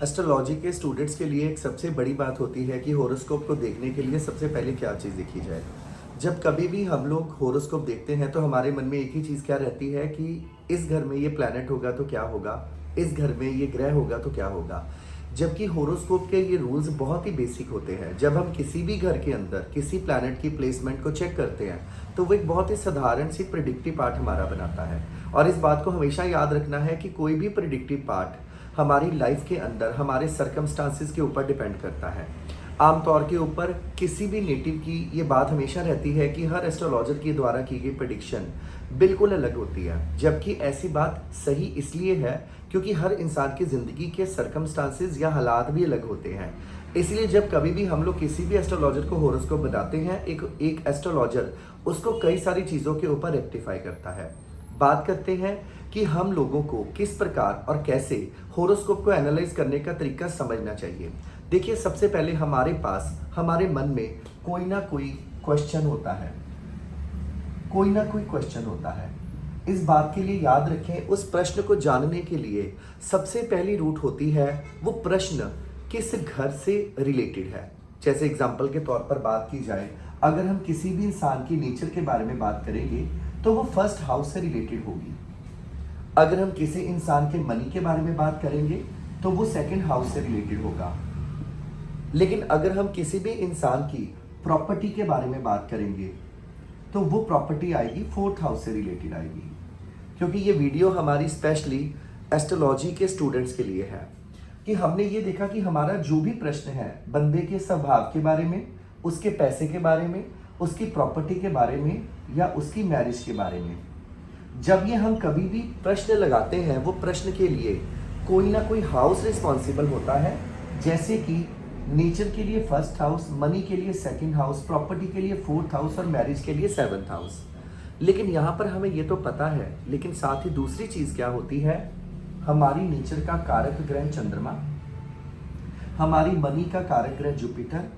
Astrology के students के लिए एक सबसे बड़ी बात होती है कि हॉरोस्कोप को देखने के लिए सबसे पहले क्या चीज़ देखी जाए। जब कभी भी हम लोग हॉरोस्कोप देखते हैं तो हमारे मन में एक ही चीज़ क्या रहती है कि इस घर में ये प्लैनेट होगा तो क्या होगा, इस घर में ये ग्रह होगा तो क्या होगा। जबकि हॉरोस्कोप के ये रूल्स बहुत ही बेसिक होते हैं। जब हम किसी भी घर के अंदर किसी प्लैनेट की प्लेसमेंट को चेक करते हैं तो वो एक बहुत ही साधारण सी प्रिडिक्टिव पार्ट हमारा बनाता है। और इस बात को हमेशा याद रखना है कि कोई भी प्रिडिक्टिव पार्ट हमारी लाइफ के अंदर हमारे सर्कमस्टांसिस के ऊपर डिपेंड करता है। आमतौर के ऊपर किसी भी नेटिव की ये बात हमेशा रहती है कि हर एस्ट्रोलॉजर के द्वारा की गई प्रेडिक्शन बिल्कुल अलग होती है। जबकि ऐसी बात सही इसलिए है क्योंकि हर इंसान की ज़िंदगी के सर्कमस्टांसिस या हालात भी अलग होते हैं। इसलिए जब कभी भी हम लोग किसी भी एस्ट्रोलॉजर को हॉरोस्कोप बताते हैं, एक एस्ट्रोलॉजर उसको कई सारी चीज़ों के ऊपर रेक्टिफाई करता है। बात करते हैं कि हम लोगों को किस प्रकार और कैसे हॉरोस्कोप को एनालाइज करने का तरीका समझना चाहिए। देखिए, सबसे पहले हमारे पास हमारे मन में कोई ना कोई क्वेश्चन होता है, कोई ना कोई क्वेश्चन होता है। इस बात के लिए याद रखें, उस प्रश्न को जानने के लिए सबसे पहली रूट होती है वो प्रश्न किस घर से रिलेटेड है। जैसे एग्जाम्पल के तौर पर बात की जाए, अगर हम किसी भी इंसान की नेचर के बारे में बात करेंगे तो वो फर्स्ट हाउस से रिलेटेड होगी। अगर हम किसी इंसान के मनी के बारे में बात करेंगे तो वो सेकंड हाउस से रिलेटेड होगा। लेकिन अगर हम किसी भी इंसान की प्रॉपर्टी के बारे में बात करेंगे तो वो प्रॉपर्टी आएगी फोर्थ हाउस से रिलेटेड आएगी। क्योंकि ये वीडियो हमारी स्पेशली एस्ट्रोलॉजी के स्टूडेंट्स के लिए है कि हमने ये देखा कि हमारा जो भी प्रश्न है बंदे के स्वभाव के बारे में, उसके पैसे के बारे में, उसकी प्रॉपर्टी के बारे में या उसकी मैरिज के बारे में, जब ये हम कभी भी प्रश्न लगाते हैं वो प्रश्न के लिए कोई ना कोई हाउस रिस्पॉन्सिबल होता है। जैसे कि नेचर के लिए फर्स्ट हाउस, मनी के लिए सेकंड हाउस, प्रॉपर्टी के लिए फोर्थ हाउस और मैरिज के लिए सेवंथ हाउस। लेकिन यहाँ पर हमें ये तो पता है, लेकिन साथ ही दूसरी चीज़ क्या होती है, हमारी नेचर का कारक ग्रह चंद्रमा, हमारी मनी का कारक ग्रह जुपिटर,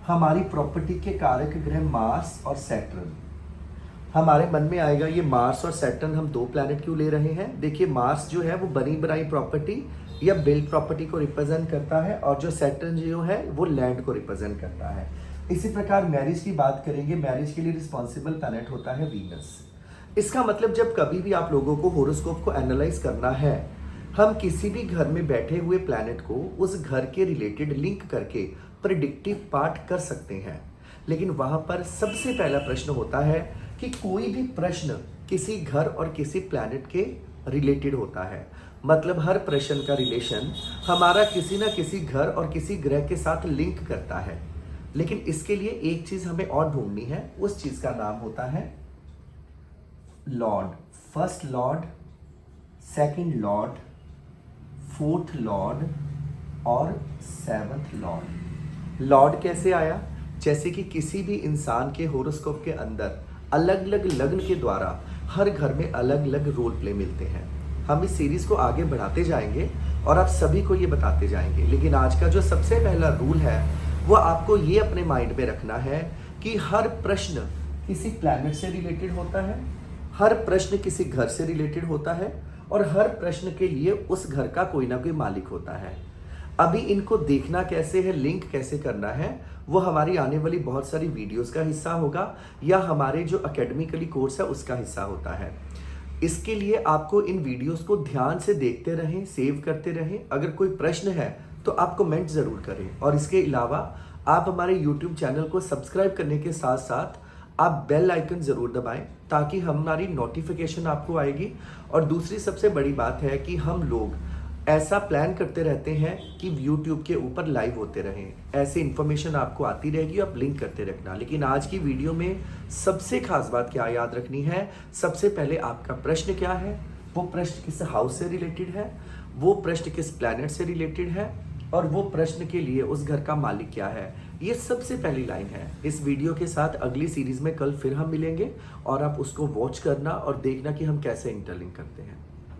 हमारी प्रॉपर्टी के कारक ग्रह मार्स और सैटर्न। हमारे मन में आएगा ये मार्स और सैटर्न हम दो प्लैनेट क्यों ले रहे हैं। देखिए, मार्स जो है वो बनी बनाई प्रॉपर्टी या बिल्ड प्रॉपर्टी को रिप्रेजेंट करता है और जो सैटर्न जो है वो लैंड को रिप्रेजेंट करता है। इसी प्रकार मैरिज की बात करेंगे, मैरिज के लिए रिस्पॉन्सिबल प्लैनेट होता है वीनस। इसका मतलब जब कभी भी आप लोगों को हॉरोस्कोप को एनालाइज करना है, हम किसी भी घर में बैठे हुए प्लैनेट को उस घर के रिलेटेड लिंक करके प्रिडिक्टिव पार्ट कर सकते हैं। लेकिन वहां पर सबसे पहला प्रश्न होता है कि कोई भी प्रश्न किसी घर और किसी प्लैनेट के रिलेटेड होता है। मतलब हर प्रश्न का रिलेशन हमारा किसी ना किसी घर और किसी ग्रह के साथ लिंक करता है। लेकिन इसके लिए एक चीज हमें और ढूंढनी है, उस चीज का नाम होता है Lord. First Lord, second Lord, fourth Lord और सेवंथ लॉर्ड। लॉर्ड कैसे आया? जैसे कि किसी भी इंसान के हॉरोस्कोप के अंदर अलग अलग लग्न के द्वारा हर घर में अलग अलग रोल प्ले मिलते हैं। हम इस सीरीज को आगे बढ़ाते जाएंगे और आप सभी को ये बताते जाएंगे। लेकिन आज का जो सबसे पहला रूल है वो आपको ये अपने माइंड में रखना है कि हर प्रश्न किसी प्लैनेट से रिलेटेड होता है, हर प्रश्न किसी घर से रिलेटेड होता है और हर प्रश्न के लिए उस घर का कोई ना कोई मालिक होता है। अभी इनको देखना कैसे है, लिंक कैसे करना है, वो हमारी आने वाली बहुत सारी वीडियोस का हिस्सा होगा या हमारे जो एकेडमिकली कोर्स है उसका हिस्सा होता है। इसके लिए आपको इन वीडियोस को ध्यान से देखते रहें, सेव करते रहें। अगर कोई प्रश्न है तो आप कमेंट ज़रूर करें और इसके अलावा आप हमारे यूट्यूब चैनल को सब्सक्राइब करने के साथ साथ आप बेल आइकन ज़रूर दबाएं ताकि हमारी नोटिफिकेशन आपको आएगी। और दूसरी सबसे बड़ी बात है कि हम लोग ऐसा प्लान करते रहते हैं कि यूट्यूब के ऊपर लाइव होते रहें, ऐसे इन्फॉर्मेशन आपको आती रहेगी, आप लिंक करते रखना। लेकिन आज की वीडियो में सबसे खास बात क्या याद रखनी है, सबसे पहले आपका प्रश्न क्या है, वो प्रश्न किस हाउस से रिलेटेड है, वो प्रश्न किस प्लैनेट से रिलेटेड है और वो प्रश्न के लिए उस घर का मालिक क्या है। ये सबसे पहली लाइन है। इस वीडियो के साथ अगली सीरीज में कल फिर हम मिलेंगे और आप उसको वॉच करना और देखना कि हम कैसे इंटरलिंक करते हैं।